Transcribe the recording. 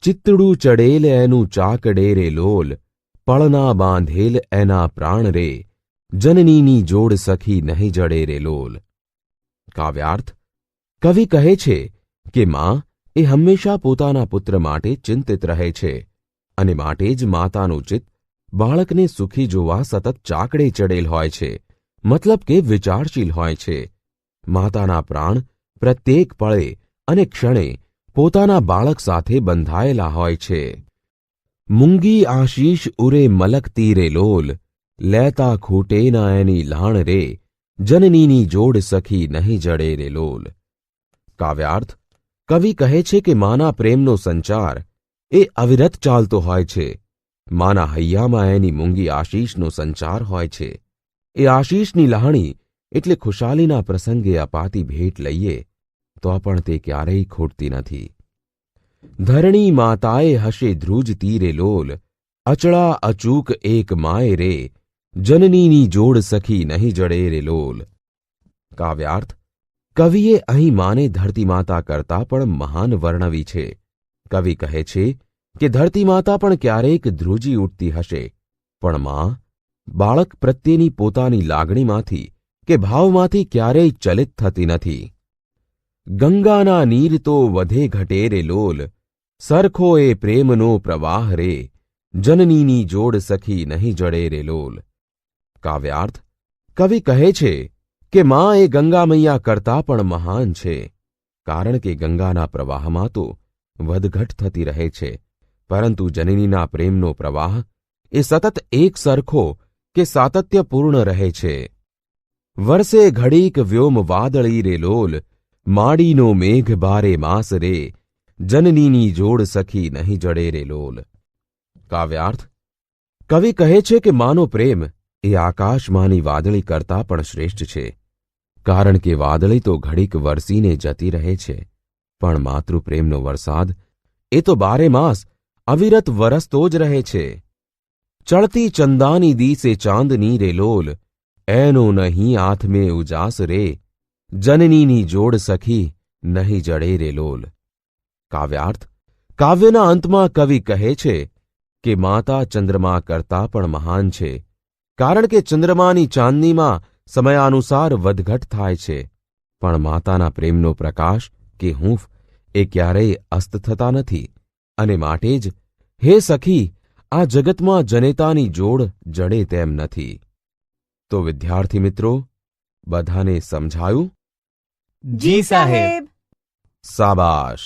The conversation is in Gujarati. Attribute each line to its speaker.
Speaker 1: ચિત્તડું ચડેલ એનું ચાકડે રે લોલ, પળના બાંધેલ એના પ્રાણ રે, જનનીની જોડ સખી નહીં જડે રે લોલ. કાવ્યાર્થ: કવિ કહે છે કે માં એ હંમેશા પોતાના પુત્ર માટે ચિંતિત રહે છે અને માટે જ માતાનું ચિત્ત બાળકને સુખી જોવા સતત ચાકડે ચડેલ હોય છે, મતલબ કે વિચારશીલ હોય છે. માતાના પ્રાણ પ્રત્યેક પળે અને ક્ષણે પોતાના બાળક સાથે બંધાયેલા હોય છે. મૂંગી આશીષ ઉરે મલકતી રે લોલ, લેતા ખૂટે ના એની લાણ રે, જનનીની જોડ સખી નહીં જડે રે લોલ. કાવ્યાર્થ: કવિ કહે છે કે માના પ્રેમનો સંચાર એ અવિરત ચાલતો હોય છે. માના હૈયામાં એની મૂંગી આશીષનો સંચાર હોય છે. એ આશીષની લહાણી એટલે ખુશાલીના પ્રસંગે અપાતી ભેટ લઈએ તો પણ તે ક્યારેય ખૂટતી નથી. ધરણી માતાએ હશે ધ્રુજતી રે લોલ, અચળા અચૂક એક માય રે, જનનીની જોડ સખી નહીં જડે રે લોલ. કાવ્યાર્થ: કવિએ અહીં માને ધરતી માતા કરતા પણ મહાન વર્ણવી છે. કવિ કહે છે કે ધરતી માતા પણ ક્યારેક ધ્રુજી ઉઠતી હશે, પણ માં બાળક પ્રત્યેની પોતાની લાગણીમાંથી કે ભાવમાંથી ક્યારેય ચલિત થતી નથી. ગંગાના નીર તો વધે ઘટે રે લોલ, સરખો એ પ્રેમનો પ્રવાહ રે, જનનીની જોડ સખી નહીં જડે રે લોલ. કાવ્યાર્થ: કવિ કહે છે કે માં એ ગંગા મૈયા કરતાં પણ મહાન છે, કારણ કે ગંગાના પ્રવાહમાં તો વધઘટ થતી રહે છે, પરંતુ જનનીના પ્રેમનો પ્રવાહ એ સતત એક સરખો કે સાતત્યપૂર્ણ રહે છે. વરસે ઘડીક વ્યોમ વાદળી રે લોલ, માડીનો મેઘ બારે માસ રે, જનનીની જોડ સખી નહીં જડે રે લોલ. કાવ્યાર્થ: કવિ કહે છે કે માનો પ્રેમ એ આકાશમાંની વાદળી કરતાં પણ શ્રેષ્ઠ છે, કારણ કે વાદળી તો ઘડીક વરસીને જતી રહે છે, પણ માતૃપ્રેમનો વરસાદ એ તો બારે માસ અવિરત વરસતો જ રહે છે. ચડતી ચંદાની દીસે ચાંદની રે લોલ, એનો નહીં આથમે ઉજાસ રે, જનનીની જોડ સખી નહીં જડે રે લોલ. કાવ્યાર્થ: કાવ્યના અંતમાં કવિ કહે છે કે માતા ચંદ્રમા કરતાં પણ મહાન છે, કારણ કે ચંદ્રમાની ચાંદનીમાં સમયાનુસાર વધઘટ થાય છે, પણ માતાના પ્રેમનો પ્રકાશ કે હૂંફ એ ક્યારેય અસ્ત થતા નથી, અને માટે જ હે સખી આ જગતમાં જનેતાની જોડ જડે તેમ નથી. તો વિદ્યાર્થી મિત્રો, બધાને સમજાયું?
Speaker 2: જી સાહેબ.
Speaker 1: શાબાશ.